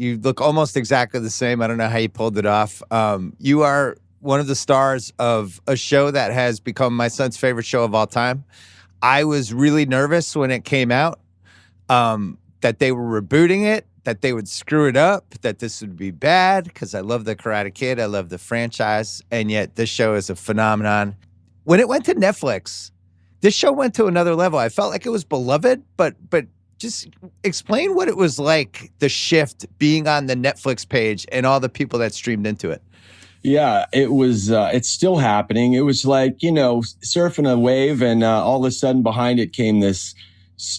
You look almost exactly the same. I don't know how you pulled it off. You are one of the stars of a show that has become my son's favorite show of all time. I was really nervous when it came out, that they were rebooting it, that they would screw it up, that this would be bad, because I love the Karate Kid. I love the franchise. And yet this show is a phenomenon. When it went to Netflix, this show went to another level. I felt like it was beloved, but just explain what it was like, the shift being on the Netflix page and all the people that streamed into it. Yeah, it was, it's still happening. It was like, surfing a wave, and all of a sudden behind it came this,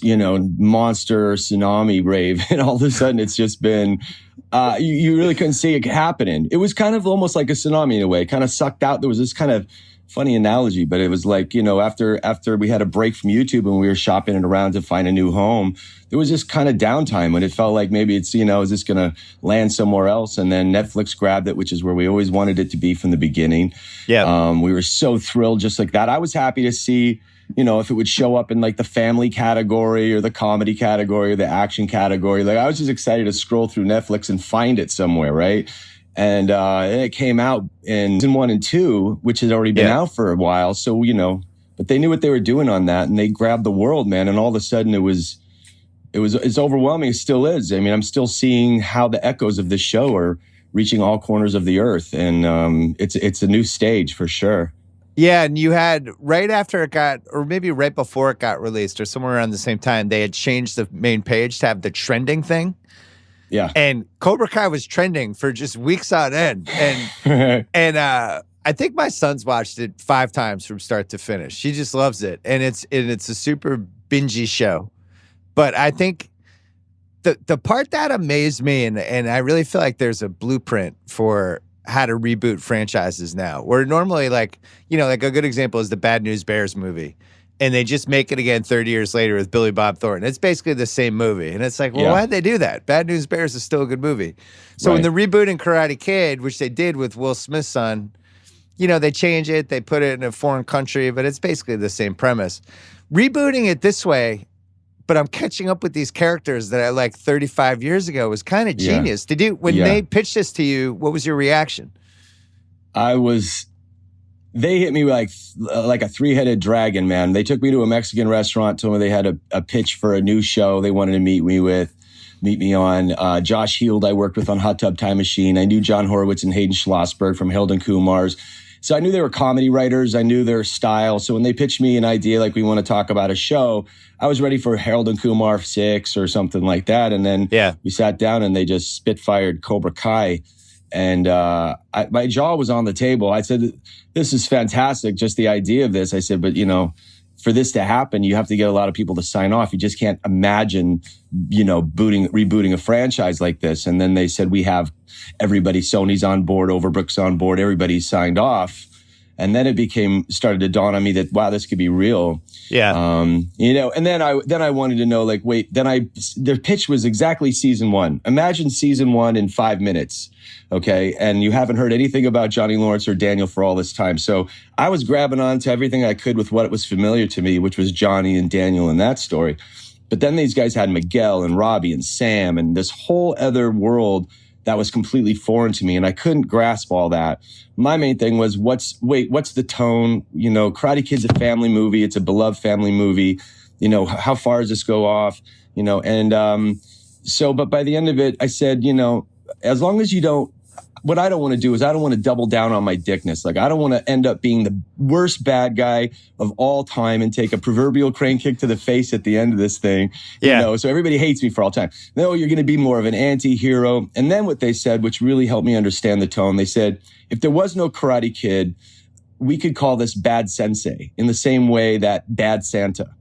monster tsunami wave. And all of a sudden it's just been, you really couldn't see it happening. It was kind of almost like a tsunami in a way, kind of sucked out. There was this kind of funny analogy, but it was like, after we had a break from YouTube and we were shopping it around to find a new home, there was this kind of downtime when it felt like maybe it's, is this going to land somewhere else? And then Netflix grabbed it, which is where we always wanted it to be from the beginning. Yeah. We were so thrilled just like that. I was happy to see, if it would show up in like the family category or the comedy category or the action category. Like I was just excited to scroll through Netflix and find it somewhere, right? And it came out in season 1 and 2, which had already been out for a while. So, but they knew what they were doing on that, and they grabbed the world, man. And all of a sudden it's overwhelming. It still is. I mean, I'm still seeing how the echoes of this show are reaching all corners of the earth. And it's a new stage for sure. Yeah, and you had, right after it got, or maybe right before it got released, or somewhere around the same time, they had changed the main page to have the trending thing. Yeah. And Cobra Kai was trending for just weeks on end. And I think my son's watched it 5 times from start to finish. She just loves it. And it's a super bingey show. But I think the part that amazed me, and I really feel like there's a blueprint for how to reboot franchises now, where normally like a good example is the Bad News Bears movie. And they just make it again 30 years later with Billy Bob Thornton. It's basically the same movie. And it's like, well, why'd they do that? Bad News Bears is still a good movie. So in the rebooting Karate Kid, which they did with Will Smith's son, they change it, they put it in a foreign country, but it's basically the same premise. Rebooting it this way, but I'm catching up with these characters that I liked 35 years ago was kind of genius. Did you, when they pitched this to you, what was your reaction? They hit me like a 3-headed dragon, man. They took me to a Mexican restaurant, told me they had a pitch for a new show they wanted to meet me on. Josh Heald, I worked with on Hot Tub Time Machine. I knew John Horowitz and Hayden Schlossberg from Harold and Kumar's. So I knew they were comedy writers. I knew their style. So when they pitched me an idea, like we want to talk about a show, I was ready for Harold and Kumar 6 or something like that. And then we sat down and they just spitfired Cobra Kai. And my jaw was on the table. I said, this is fantastic, just the idea of this. I said, but, for this to happen, you have to get a lot of people to sign off. You just can't imagine, rebooting a franchise like this. And then they said, we have everybody, Sony's on board, Overbrook's on board, everybody signed off. And then it started to dawn on me that, wow, this could be real. Yeah. And then I wanted to know, like, their pitch was exactly season 1. Imagine season 1 in 5 minutes. Okay. And you haven't heard anything about Johnny Lawrence or Daniel for all this time. So I was grabbing on to everything I could with what was familiar to me, which was Johnny and Daniel in that story. But then these guys had Miguel and Robbie and Sam and this whole other world that was completely foreign to me. And I couldn't grasp all that. My main thing was, what's the tone? Karate Kid's a family movie. It's a beloved family movie. How far does this go off? But by the end of it, I said, as long as you don't, what I don't want to do is I don't want to double down on my dickness. Like, I don't want to end up being the worst bad guy of all time and take a proverbial crane kick to the face at the end of this thing. So everybody hates me for all time. No, you're going to be more of an anti-hero. And then what they said, which really helped me understand the tone, they said, if there was no Karate Kid, we could call this Bad Sensei in the same way that Bad Santa.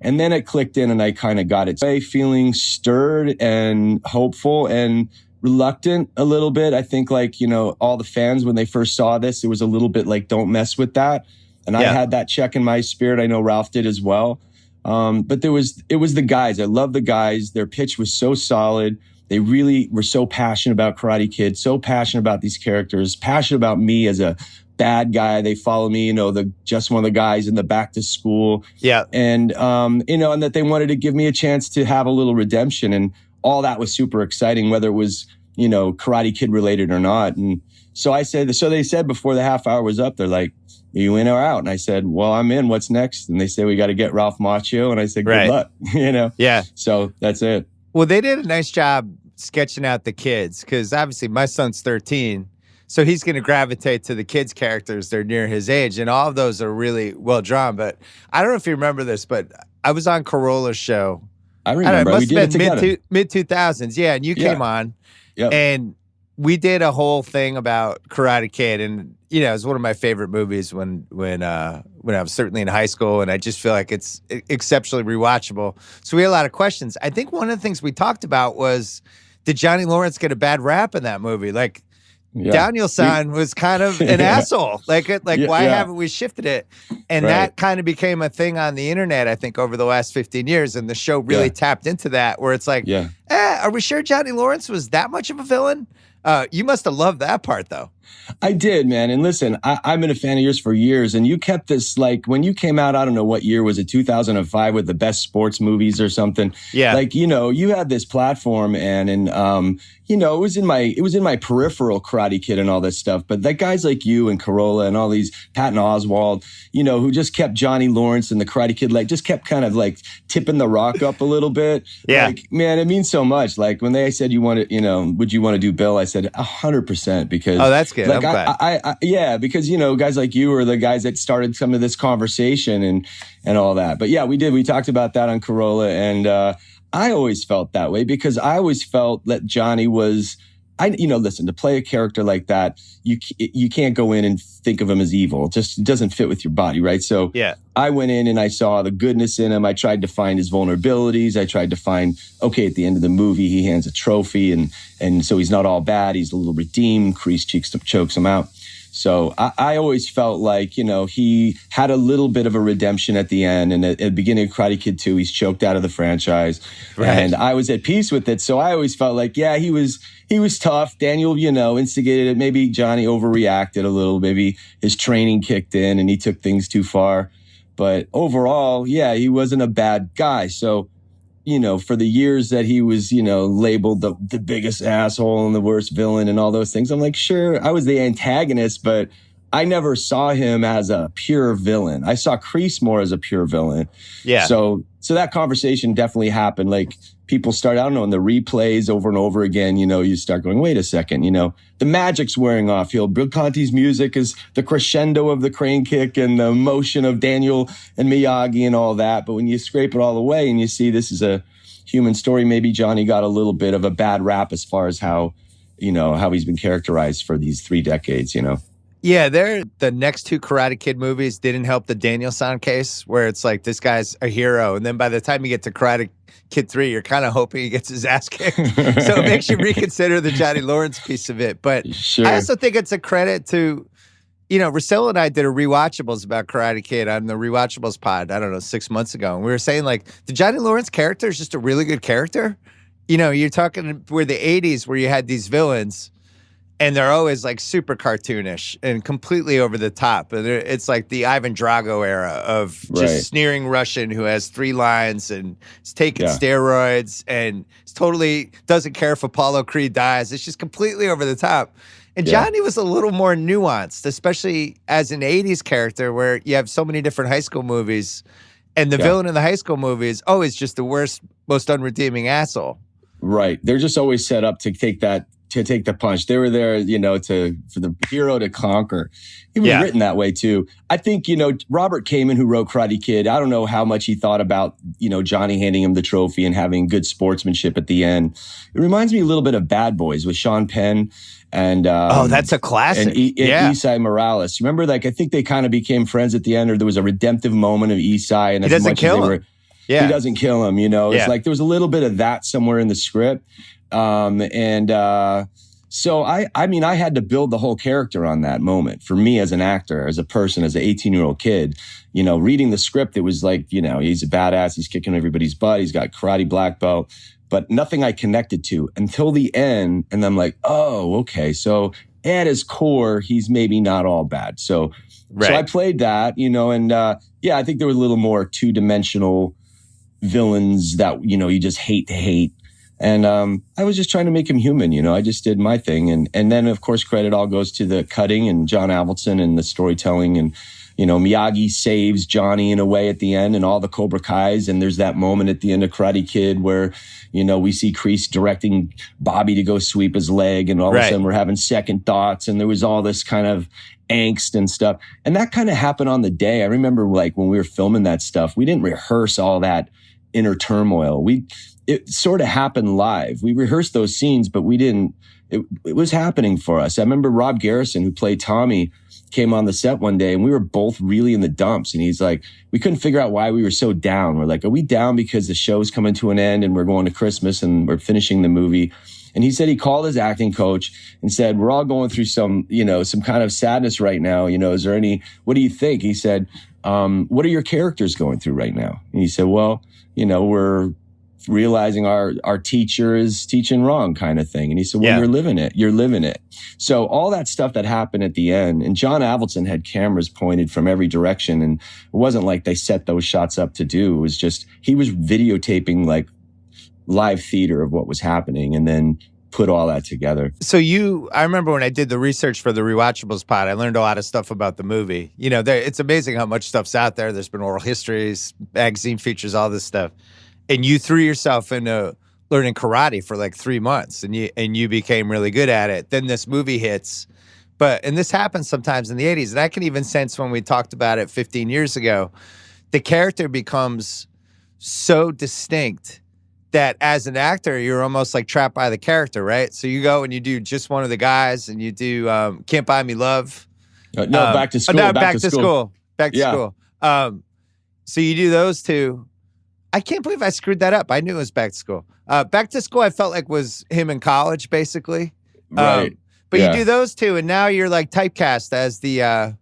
And then it clicked in and I kind of got it. Feeling stirred and hopeful and reluctant a little bit. I think all the fans, when they first saw this, it was a little bit like, don't mess with that. And I had that check in my spirit. I know Ralph did as well. But it was the guys. I love the guys. Their pitch was so solid. They really were so passionate about Karate Kid, so passionate about these characters, passionate about me as a bad guy. They follow me, just one of the guys in the back to school. Yeah. And, and that they wanted to give me a chance to have a little redemption. And all that was super exciting, whether it was, Karate Kid related or not. And so they said before the half hour was up, they're like, "Are you in or out?" And I said, "Well, I'm in. What's next?" And they say, "We got to get Ralph Macchio." And I said, "Good luck." Yeah. So that's it. Well, they did a nice job sketching out the kids, because obviously my son's 13. So he's going to gravitate to the kids' characters. They're near his age. And all of those are really well drawn. But I don't know if you remember this, but I was on Carolla's show. I remember. We did it together. Mid-2000s. Yeah. And you came on. Yep. And we did a whole thing about Karate Kid. And, it was one of my favorite movies when I was certainly in high school. And I just feel like it's exceptionally rewatchable. So we had a lot of questions. I think one of the things we talked about was, did Johnny Lawrence get a bad rap in that movie? Like, Daniel-san was kind of an asshole. Why haven't we shifted it? And that kind of became a thing on the internet, I think, over the last 15 years. And the show really tapped into that, where it's like, are we sure Johnny Lawrence was that much of a villain? You must have loved that part, though. I did, man. And listen, I've been a fan of yours for years. And you kept this, like, when you came out, I don't know what year, was it 2005 with the best sports movies or something? Yeah. Like, you had this platform and it was in my peripheral, Karate Kid and all this stuff. But like guys like you and Carolla and all these, Patton Oswalt, who just kept Johnny Lawrence and the Karate Kid, like, just kept kind of like tipping the rock up a little bit. Yeah. Like, man, it means so much. Like when they said would you want to do Bill? I said 100%, because. Oh, that's good. Like because guys like you are the guys that started some of this conversation and all that. But yeah, we talked about that on Carolla, and I always felt that way, because I always felt that Johnny was, listen, to play a character like that, you can't go in and think of him as evil. It just doesn't fit with your body, right? So I went in and I saw the goodness in him. I tried to find his vulnerabilities. I tried to find, okay, at the end of the movie, he hands a trophy, and so he's not all bad. He's a little redeemed. Kreese chokes him out. So I always felt like, he had a little bit of a redemption at the end. And at the beginning of Karate Kid 2, he's choked out of the franchise. Right. And I was at peace with it. So I always felt like, he was tough. Daniel, instigated it. Maybe Johnny overreacted a little. Maybe his training kicked in and he took things too far. But overall, he wasn't a bad guy. So, for the years that he was, labeled the biggest asshole and the worst villain and all those things, I'm like, sure, I was the antagonist, but I never saw him as a pure villain. I saw Kreese more as a pure villain. Yeah. So that conversation definitely happened. Like, people start, I don't know, in the replays over and over again, you start going, wait a second, the magic's wearing off. Bill Conti's music is the crescendo of the crane kick and the motion of Daniel and Miyagi and all that. But when you scrape it all away and you see this is a human story, maybe Johnny got a little bit of a bad rap as far as how he's been characterized for these 3 decades, Yeah, the next 2 Karate Kid movies didn't help the Daniel-san case, where it's like, this guy's a hero. And then by the time you get to Karate Kid 3, you're kind of hoping he gets his ass kicked. So it makes you reconsider the Johnny Lawrence piece of it. But sure. I also think it's a credit to, Rosillo and I did a Rewatchables about Karate Kid on the Rewatchables pod, I don't know, 6 months ago. And we were saying, like, the Johnny Lawrence character is just a really good character. You're talking where the 80s, where you had these villains, and they're always like super cartoonish and completely over the top. And it's like the Ivan Drago era of just sneering Russian who has 3 lines and is taking steroids and totally doesn't care if Apollo Creed dies. It's just completely over the top. And Johnny was a little more nuanced, especially as an 80s character where you have so many different high school movies. And the villain in the high school movie is always just the worst, most unredeeming asshole. Right. They're just always set up to take the punch. They were there, for the hero to conquer. He was written that way too. I think, Robert Kamen, who wrote Karate Kid, I don't know how much he thought about, Johnny handing him the trophy and having good sportsmanship at the end. It reminds me a little bit of Bad Boys with Sean Penn and that's a classic. And Isai Morales. Remember, like, I think they kind of became friends at the end, or there was a redemptive moment of Isai, and he doesn't kill him. He doesn't kill him. It's like there was a little bit of that somewhere in the script. So I had to build the whole character on that moment. For me as an actor, as a person, as an 18-year-old kid, reading the script, it was like, he's a badass. He's kicking everybody's butt. He's got karate black belt, but nothing I connected to until the end. And I'm like, oh, okay. So at his core, he's maybe not all bad. So I played that, I think there was a little more 2-dimensional villains that, you just hate to hate. And I was just trying to make him human, you know. I just did my thing. And then, of course, credit all goes to the cutting and John Avildsen and the storytelling. And, you know, Miyagi saves Johnny in a way at the end and all the Cobra Kais. And there's that moment at the end of Karate Kid where, you know, we see Kreese directing Bobby to go sweep his leg. And all of a sudden we're having second thoughts. And there was all this kind of angst and stuff. And that kind of happened on the day. I remember like when we were filming that stuff, we didn't rehearse all that inner turmoil. It sort of happened live. We rehearsed those scenes, but we didn't, it was happening for us. I remember Rob Garrison, who played Tommy, came on the set one day and we were both really in the dumps. And he's like, we couldn't figure out why we were so down. We're like, are we down because the show's coming to an end and we're going to Christmas and we're finishing the movie? And he said he called his acting coach and said, we're all going through some kind of sadness right now. You know, is there any, what do you think? He said, what are your characters going through right now? And he said, well, you know, we're realizing our teacher is teaching wrong kind of thing. And he said, well, you're living it. So all that stuff that happened at the end, and John Avildsen had cameras pointed from every direction. And it wasn't like they set those shots up to do. It was just, he was videotaping like live theater of what was happening and then put all that together. So I remember when I did the research for the Rewatchables pod, I learned a lot of stuff about the movie. You know, it's amazing how much stuff's out there. There's been oral histories, magazine features, all this stuff. And you threw yourself into learning karate for like 3 months and you became really good at it. Then this movie hits. And this happens sometimes in the 80s. And I can even sense when we talked about it 15 years ago, the character becomes so distinct that as an actor, you're almost like trapped by the character, right? So you go and you do Just One of the Guys and you do Can't Buy Me Love. Back to school. Back to school. So you do those two. I can't believe I screwed that up. I knew it was Back to School. Back to School, I felt like was him in college, basically. Right. But you do those two, and now you're like typecast as the...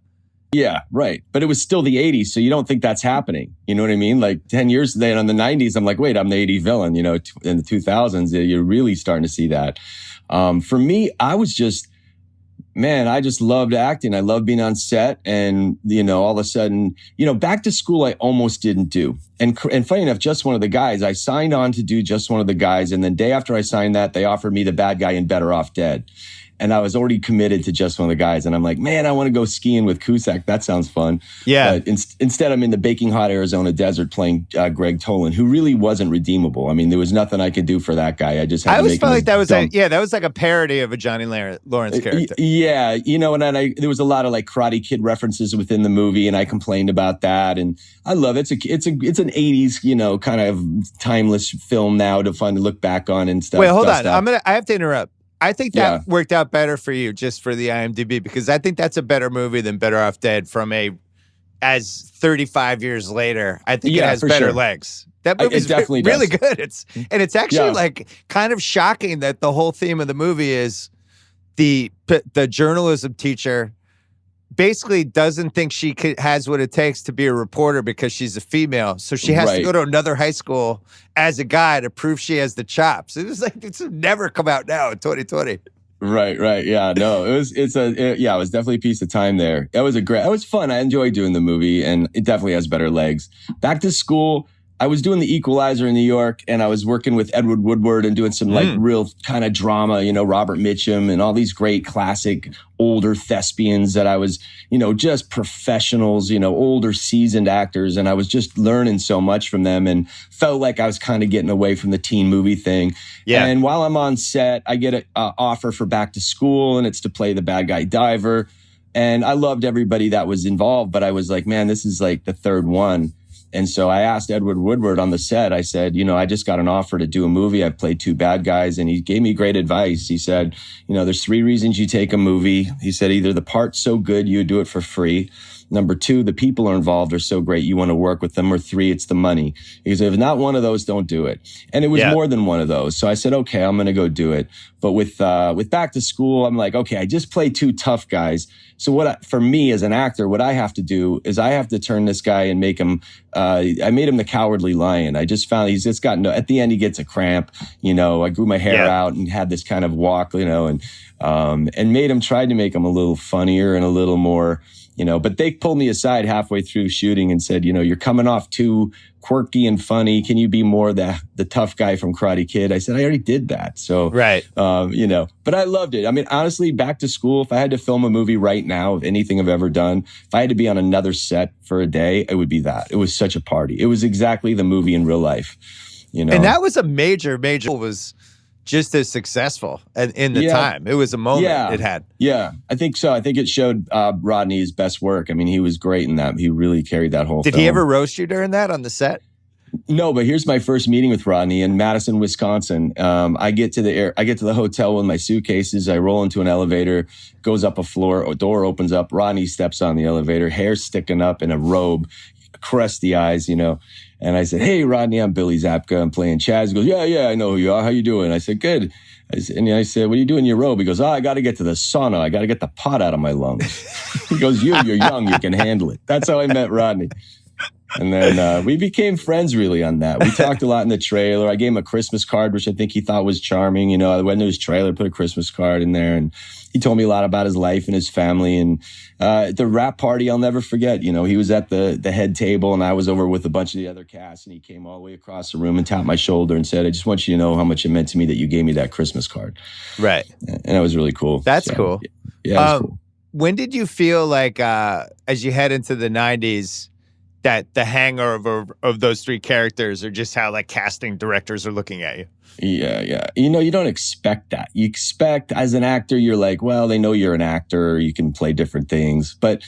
Yeah, right. But it was still the 80s, so you don't think that's happening. You know what I mean? Like 10 years then on the 90s, I'm like, wait, I'm the 80s villain. You know, in the 2000s, you're really starting to see that. For me, I was just... Man, I just loved acting. I loved being on set. And, you know, all of a sudden, you know, Back to School, I almost didn't do. And funny enough, Just One of the Guys, I signed on to do Just One of the Guys. And then day after I signed that, they offered me the bad guy in Better Off Dead. And I was already committed to Just One of the Guys. And I'm like, man, I want to go skiing with Cusack. That sounds fun. Yeah. But instead, I'm in the baking hot Arizona desert playing Greg Tolan, who really wasn't redeemable. I mean, there was nothing I could do for that guy. I just had to always make felt him like that was dumb. that was like a parody of a Johnny Lawrence character. Yeah, you know, and there was a lot of like Karate Kid references within the movie, and I complained about that. And I love it. It's an 80s, you know, kind of timeless film now to finally look back on and stuff. Wait, hold on. I have to interrupt. I think that worked out better for you just for the IMDb, because I think that's a better movie than Better Off Dead as 35 years later. I think it has better legs. That movie is definitely really good. It's actually like kind of shocking that the whole theme of the movie is the journalism teacher basically doesn't think she has what it takes to be a reporter because she's a female. So she has to go to another high school as a guy to prove she has the chops. It was like, it's never come out now in 2020. Right. Yeah, no, it was definitely a piece of time there. It was fun. I enjoyed doing the movie, and it definitely has better legs. Back to School, I was doing The Equalizer in New York, and I was working with Edward Woodward and doing some like real kind of drama, you know, Robert Mitchum and all these great classic older thespians that I was, you know, just professionals, you know, older seasoned actors. And I was just learning so much from them and felt like I was kind of getting away from the teen movie thing. Yeah. And while I'm on set, I get an offer for Back to School, and it's to play the bad guy diver. And I loved everybody that was involved, but I was like, man, this is like the third one. And so I asked Edward Woodward on the set, I said, you know, I just got an offer to do a movie. I've played two bad guys. And he gave me great advice. He said, you know, there's 3 reasons you take a movie. He said, either the part's so good, you do it for free. Number 2, the people are involved are so great, you want to work with them. Or 3, it's the money. He said, if not one of those, don't do it. And it was more than one of those. So I said, okay, I'm going to go do it. But with Back to School, I'm like, okay, I just played 2 tough guys. So for me as an actor, what I have to do is I have to turn this guy and make him, I made him the Cowardly Lion. I just found he's just got at the end, he gets a cramp, you know, I grew my hair out and had this kind of walk, you know, and tried to make him a little funnier and a little more, but they pulled me aside halfway through shooting and said, you're coming off too quirky and funny. Can you be more the tough guy from Karate Kid? I said, I already did that. So, right. But I loved it. I mean, honestly, back to school, if I had to film a movie right now of anything I've ever done, if I had to be on another set for a day, it would be that. It was such a party. It was exactly the movie in real life, And that was a major, was just as successful in the time. It was a moment it had. Yeah, I think so. I think it showed Rodney his best work. I mean, he was great in that. He really carried that whole Did film. he ever roast you during that on the set? No, but here's my first meeting with Rodney in Madison, Wisconsin. I get to the hotel with my suitcases. I roll into an elevator, goes up a floor, a door opens up. Rodney steps on the elevator, hair sticking up in a robe, crusty eyes, And I said, hey, Rodney, I'm Billy Zabka. I'm playing Chaz. He goes, yeah, I know who you are. How you doing? I said, good. And I said, what are you doing in your robe? He goes, I got to get to the sauna. I got to get the pot out of my lungs. He goes, you're young. You can handle it. That's how I met Rodney. And then we became friends really on that. We talked a lot in the trailer. I gave him a Christmas card, which I think he thought was charming. I went to his trailer, put a Christmas card in there, and he told me a lot about his life and his family. And the rap party, I'll never forget. He was at the head table, and I was over with a bunch of the other cast, and he came all the way across the room and tapped my shoulder and said, I just want you to know how much it meant to me that you gave me that Christmas card. Right. And that was really cool. That's cool. Yeah, it was cool. When did you feel like, as you head into the 90s, that the hangover of those three characters are just how like casting directors are looking at you? Yeah. You don't expect that. You expect as an actor, you're like, well, they know you're an actor. You can play different things. But,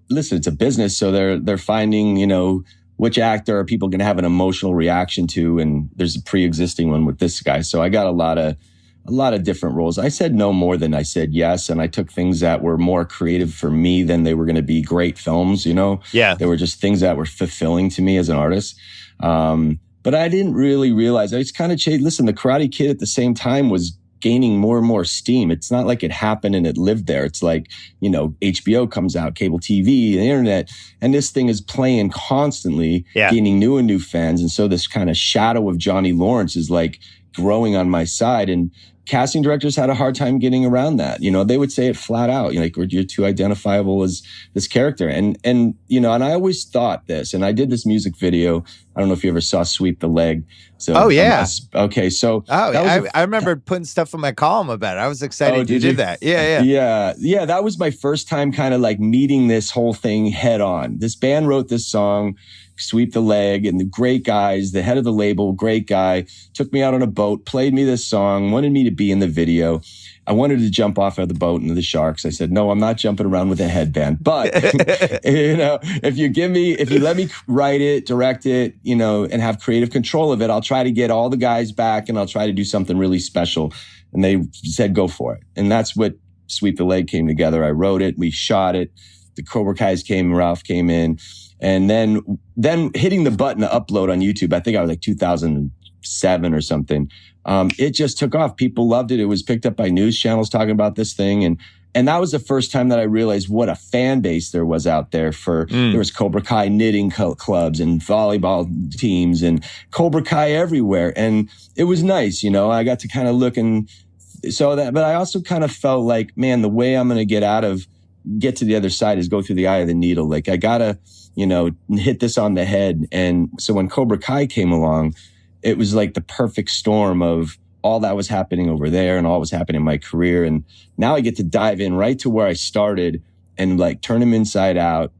listen, it's a business. So they're finding, which actor are people going to have an emotional reaction to. And there's a pre-existing one with this guy. So I got a lot of different roles. I said no more than I said yes. And I took things that were more creative for me than they were going to be great films, Yeah. They were just things that were fulfilling to me as an artist. But I didn't really realize. I just kind of changed. Listen, The Karate Kid at the same time was gaining more and more steam. It's not like it happened and it lived there. It's like, HBO comes out, cable TV, the internet, and this thing is playing constantly, gaining new and new fans. And so this kind of shadow of Johnny Lawrence is like growing on my side. And casting directors had a hard time getting around that. They would say it flat out, you're too identifiable as this character. And I always thought this, and I did this music video. I don't know if you ever saw Sweep the Leg. So, oh, yeah. Okay. So I remember putting stuff in my column about it. I was excited you did that. Yeah. That was my first time kind of like meeting this whole thing head on. This band wrote this song, Sweep the Leg, and the great guys, the head of the label, great guy, took me out on a boat, played me this song, wanted me to be in the video. I wanted to jump off of the boat into the sharks. I said, no, I'm not jumping around with a headband. But, if you let me write it, direct it, and have creative control of it, I'll try to get all the guys back and I'll try to do something really special. And they said, go for it. And that's what Sweep the Leg came together. I wrote it. We shot it. The Cobra Kai's came, Ralph came in. And then hitting the button to upload on YouTube, I think I was like 2007 or something. It just took off. People loved it. It was picked up by news channels talking about this thing. And that was the first time that I realized what a fan base there was out there there was Cobra Kai knitting clubs and volleyball teams and Cobra Kai everywhere. And it was nice, I got to kind of look but I also kind of felt like, man, the way I'm going to get to the other side is go through the eye of the needle. Like I gotta, hit this on the head. And so when Cobra Kai came along, it was like the perfect storm of all that was happening over there and all was happening in my career. And now I get to dive in right to where I started and like turn them inside out.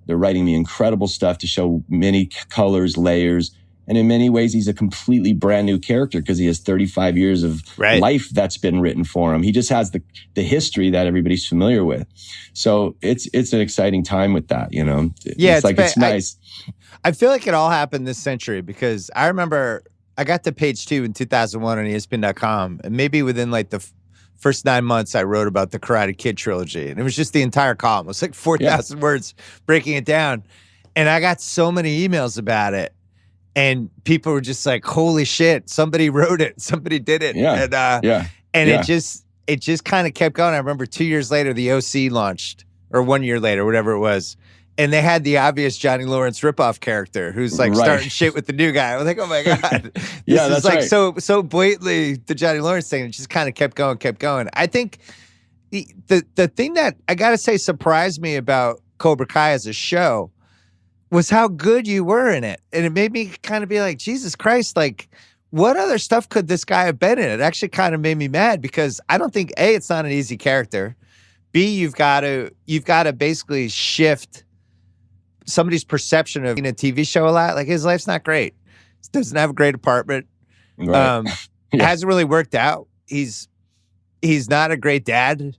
They're writing me incredible stuff to show many colors, layers. And in many ways, he's a completely brand new character because he has 35 years of life that's been written for him. He just has the history that everybody's familiar with. So it's an exciting time with that, Yeah, it's nice. I feel like it all happened this century because I remember I got to page 2 in 2001 on ESPN.com, and maybe within like the first 9 months, I wrote about the Karate Kid trilogy, and it was just the entire column. It was like 4,000 words breaking it down, and I got so many emails about it. And people were just like, holy shit, somebody wrote it. Somebody did it. It just kind of kept going. I remember 2 years later, the OC launched, or 1 year later, whatever it was. And they had the obvious Johnny Lawrence ripoff character who's like starting shit with the new guy. I was like, oh my God. This is like so blatantly the Johnny Lawrence thing. It just kind of kept going. I think the thing that I got to say surprised me about Cobra Kai as a show was how good you were in it. And it made me kind of be like, Jesus Christ, like, what other stuff could this guy have been in? It actually kind of made me mad because I don't think A, it's not an easy character. B, you've got to basically shift somebody's perception of a TV show a lot. Like, his life's not great. He doesn't have a great apartment. Right. Hasn't really worked out. He's not a great dad.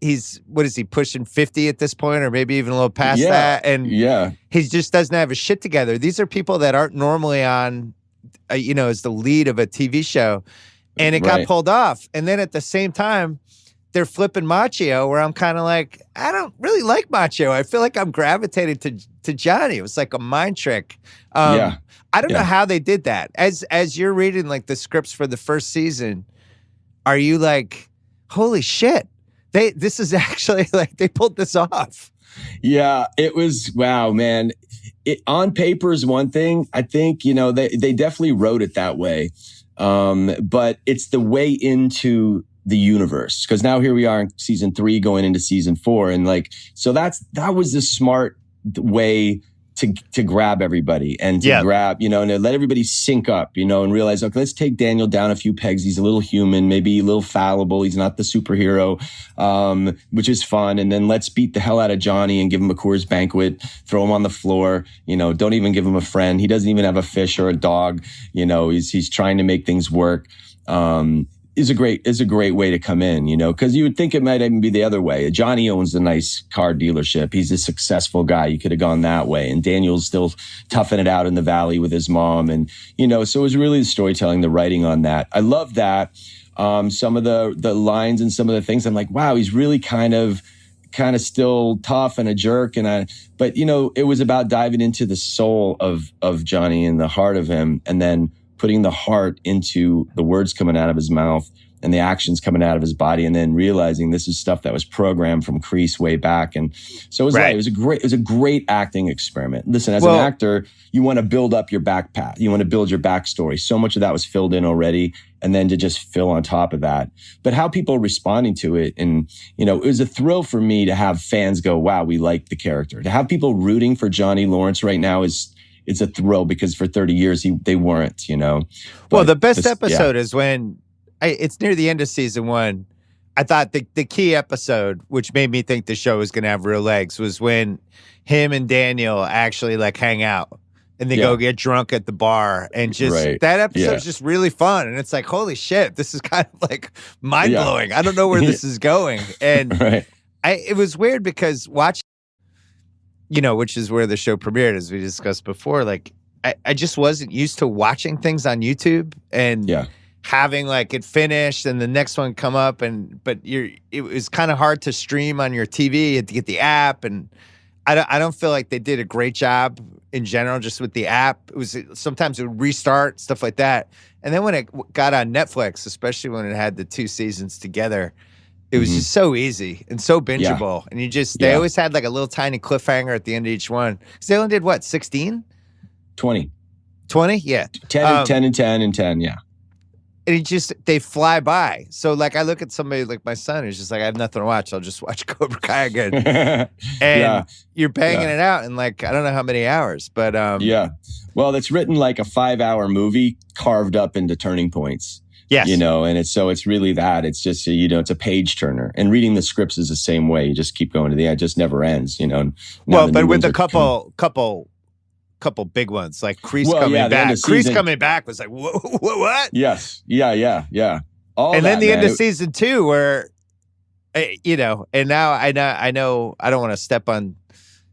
He's, what is he, pushing 50 at this point, or maybe even a little past that? And he just doesn't have his shit together. These are people that aren't normally on, as the lead of a TV show. And it got pulled off. And then at the same time, they're flipping Machio, where I'm kind of like, I don't really like Machio. I feel like I'm gravitating to Johnny. It was like a mind trick. I don't know how they did that. As you're reading like the scripts for the first season, are you like, holy shit, this is actually like they pulled this off? Yeah, it was, wow, man. On paper is one thing. I think, they definitely wrote it that way. But it's the way into the universe, because now here we are in season 3 going into season 4, and like, so that was the smart way to grab everybody and to grab, and to let everybody sync up, and realize, okay, let's take Daniel down a few pegs. He's a little human, maybe a little fallible. He's not the superhero, which is fun. And then let's beat the hell out of Johnny and give him a Coors Banquet, throw him on the floor, don't even give him a friend. He doesn't even have a fish or a dog. He's trying to make things work. Is a great way to come in, because you would think it might even be the other way. Johnny owns a nice car dealership. He's a successful guy. You could have gone that way. And Daniel's still toughing it out in the valley with his mom. And, so it was really the storytelling, the writing on that. I love that. Some of the lines and some of the things, I'm like, wow, he's really kind of still tough and a jerk. But it was about diving into the soul of Johnny and the heart of him. And then putting the heart into the words coming out of his mouth and the actions coming out of his body, and then realizing this is stuff that was programmed from Kreese way back. And so it was a great acting experiment. Listen, as an actor, you want to build up your back path. You want to build your backstory. So much of that was filled in already, and then to just fill on top of that. But how people are responding to it, and it was a thrill for me to have fans go, wow, we like the character. To have people rooting for Johnny Lawrence right now it's a thrill, because for 30 years they weren't, But well, the best episode is when it's near the end of season 1. I thought the key episode, which made me think the show was going to have real legs, was when him and Daniel actually like hang out and they go get drunk at the bar, and just that episode is just really fun. And it's like, holy shit, this is kind of like mind blowing. I don't know where this is going. And it was weird because watching, which is where the show premiered, as we discussed before. Like, I just wasn't used to watching things on YouTube and having like it finished and the next one come up, but it was kind of hard to stream on your TV. You had to get the app, and I don't feel like they did a great job in general just with the app. It was sometimes it would restart, stuff like that. And then when it got on Netflix, especially when it had the 2 seasons together, it was just so easy and so bingeable. And they always had like a little tiny cliffhanger at the end of each one. Because they only did what, 16? 20. 20? Yeah. 10 and 10 and 10, yeah. And they fly by. So like I look at somebody like my son who's just like, I have nothing to watch. I'll just watch Cobra Kai again. And you're banging it out in like, I don't know how many hours, but well, it's written like a 5-hour movie carved up into turning points. Yes. And it's really that. It's just, it's a page turner. And reading the scripts is the same way. You just keep going to the end. It just never ends, Well, but with a couple big ones, like Kreese coming back. Kreese coming back was like, what? Yes. Yeah. All and that, then the man. end of season 2 where, and now I know I don't want to step on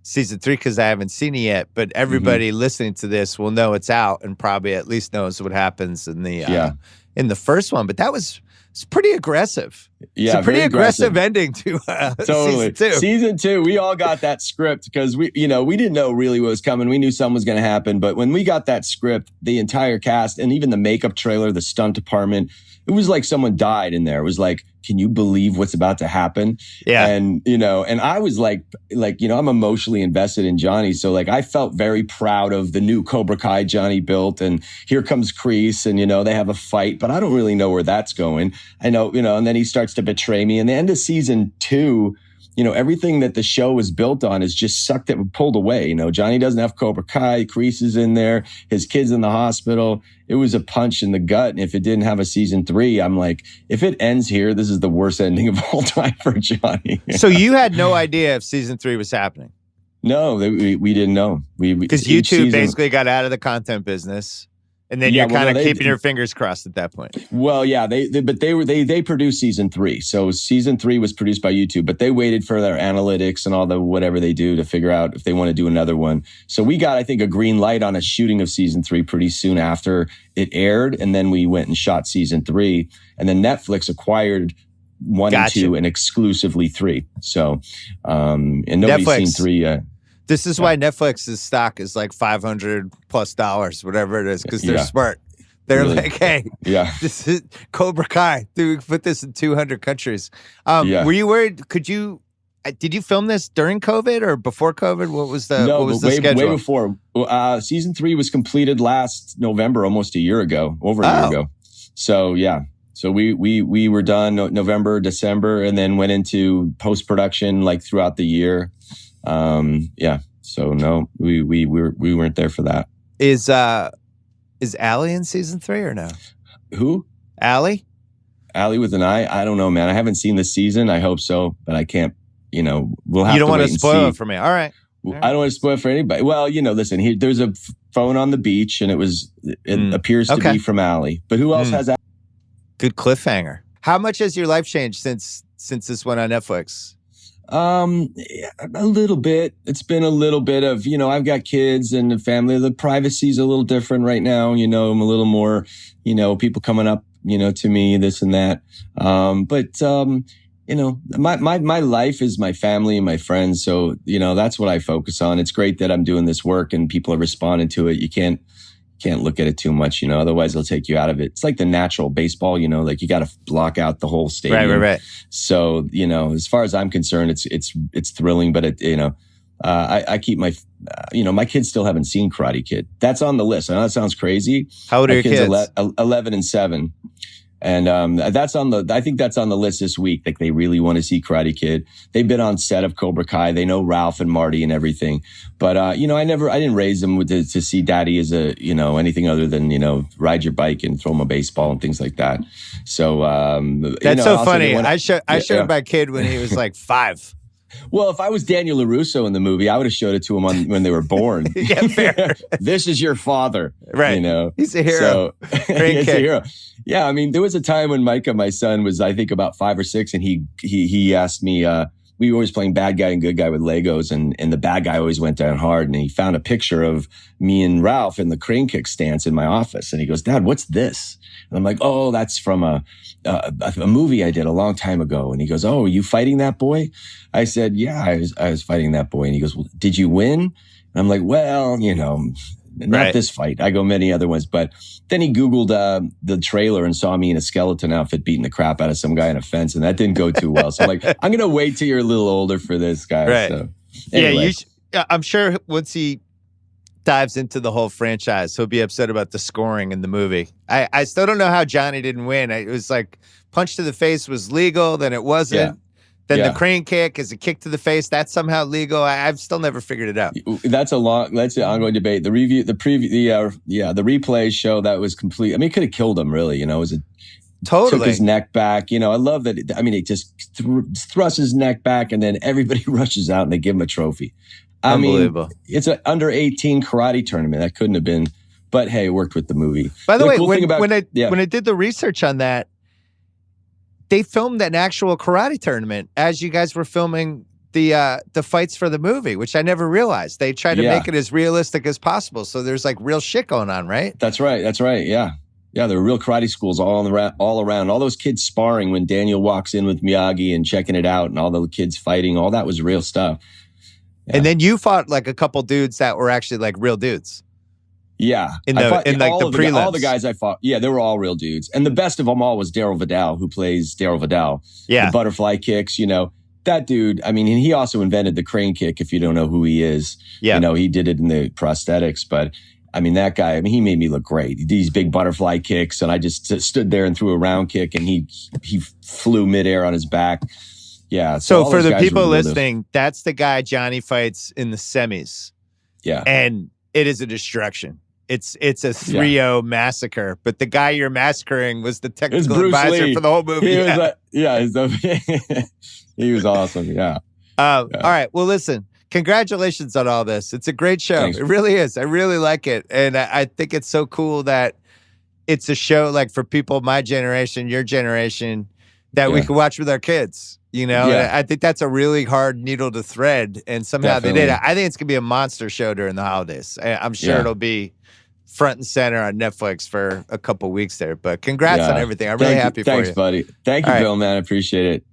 season 3 because I haven't seen it yet, but everybody listening to this will know it's out and probably at least knows what happens in the first one. But it's pretty aggressive. Yeah, it's a pretty aggressive ending to totally. season 2. Season 2, we all got that script because we didn't know really what was coming. We knew something was going to happen, but when we got that script, the entire cast and even the makeup trailer, the stunt department, it was like someone died in there. It was like, can you believe what's about to happen? Yeah. And, and I was like, I'm emotionally invested in Johnny. So like, I felt very proud of the new Cobra Kai Johnny built, and here comes Kreese, and, they have a fight, but I don't really know where that's going. I know, and then he starts to betray me. And the end of season 2, everything that the show was built on is just pulled away. Johnny doesn't have Cobra Kai, Kreese is in there, his kid's in the hospital. It was a punch in the gut. And if it didn't have a season 3, I'm like, if it ends here, this is the worst ending of all time for Johnny. So you had no idea if season 3 was happening? No, we didn't know. Because YouTube basically got out of the content business. And then you're kind of keeping your fingers crossed at that point. Well, yeah, they produced season 3. So season 3 was produced by YouTube, but they waited for their analytics and all the whatever they do to figure out if they want to do another one. So we got, I think, a green light on a shooting of season 3 pretty soon after it aired, and then we went and shot season 3, and then Netflix acquired 1 and 2 and exclusively 3. So, and nobody's seen 3 yet. This is why Netflix's stock is like $500+, whatever it is, because they're smart. They're really? Like, hey, this is Cobra Kai. Dude, we put this in 200 countries. Were you worried? Did you film this during COVID or before COVID? What was the schedule? Way before. Season 3 was completed last November, almost a year ago, over a year ago. So yeah. So we were done November, December, and then went into post-production like throughout the year. So no, we weren't there for that. Is Allie in season 3 or no? Who? Allie? Allie with an I? I don't know, man. I haven't seen this season. I hope so, but I can't, we'll have to. You don't want to spoil it for me. All right. I don't want to spoil it for anybody. Well, listen, there's a phone on the beach and it appears to be from Allie, but who else has that? Good cliffhanger. How much has your life changed since this went on Netflix? A little bit. It's been a little bit of, I've got kids and a family. The privacy's a little different right now. I'm a little more, people coming up, to me, this and that. My life is my family and my friends. So, that's what I focus on. It's great that I'm doing this work and people are responding to it. You can't look at it too much, otherwise they'll take you out of it. It's like the natural baseball, like you got to block out the whole stadium. Right. So, as far as I'm concerned, it's thrilling, but I keep my kids still haven't seen Karate Kid. That's on the list. I know that sounds crazy. How old are your kids? 11 and 7. And I think that's on the list this week. Like they really want to see Karate Kid. They've been on set of Cobra Kai. They know Ralph and Marty and everything. But I didn't raise them to see Daddy as anything other than ride your bike and throw him a baseball and things like that. So that's so funny. I showed my kid when he was like 5. Well, if I was Daniel LaRusso in the movie, I would have showed it to him when they were born. Yeah, fair. This is your father. Right. He's a hero. So, he's a hero. Yeah, I mean, there was a time when Micah, my son, was, I think, about 5 or 6, and he asked me, we were always playing bad guy and good guy with Legos, and the bad guy always went down hard, and he found a picture of me and Ralph in the crane kick stance in my office, and he goes, "Dad, what's this?" And I'm like, "Oh, that's from a movie I did a long time ago." And he goes, "Oh, are you fighting that boy?" I said, "Yeah, I was fighting that boy." And he goes, "Well, did you win?" And I'm like, "Well, not this fight. I go many other ones." But then he Googled the trailer and saw me in a skeleton outfit beating the crap out of some guy on a fence, and that didn't go too well. So I'm like, I'm going to wait till you're a little older for this, guy. Right. So, anyway. Yeah, I'm sure once he dives into the whole franchise, he'll be upset about the scoring in the movie. I still don't know how Johnny didn't win. It was like punch to the face was legal, then it wasn't. Yeah. Then the crane kick is a kick to the face. That's somehow legal. I've still never figured it out. That's an ongoing debate. The replay show that was complete. I mean, it could have killed him, really. Totally took his neck back. I love that. It just thrusts his neck back, and then everybody rushes out and they give him a trophy. Unbelievable. It's an under 18 karate tournament. That couldn't have been. But hey, it worked with the movie. By the way, when I did the research on that, they filmed an actual karate tournament as you guys were filming the fights for the movie, which I never realized. They tried to make it as realistic as possible. So there's like real shit going on, right? That's right. Yeah. Yeah, there were real karate schools all around. All those kids sparring when Daniel walks in with Miyagi and checking it out, and all the kids fighting. All that was real stuff. Yeah. And then you fought like a couple dudes that were actually like real dudes. Yeah, the prelims. All the guys I fought, they were all real dudes. And the best of them all was Daryl Vidal, who plays Daryl Vidal. Yeah, the butterfly kicks. That dude. I mean, he also invented the crane kick. If you don't know who he is, he did it in the prosthetics. But I mean, that guy. I mean, he made me look great. He did these big butterfly kicks, and I just stood there and threw a round kick, and he flew midair on his back. Yeah. So all for those the guys people were really- listening, that's the guy Johnny fights in the semis. Yeah. And it is a destruction. It's a 3-0 massacre, but the guy you're massacring was the technical advisor Lee. for the whole movie. He was awesome. Yeah. All right. Well, listen, congratulations on all this. It's a great show. Thanks. It really is. I really like it. And I think it's so cool that it's a show like for people my generation, your generation, that we can watch with our kids. You know, and I think that's a really hard needle to thread. And somehow they did it. I think it's going to be a monster show during the holidays. I'm sure it'll be front and center on Netflix for a couple weeks there. But congrats on everything. I'm really happy for you. Thanks, buddy. Thank you, Bill, man. I appreciate it.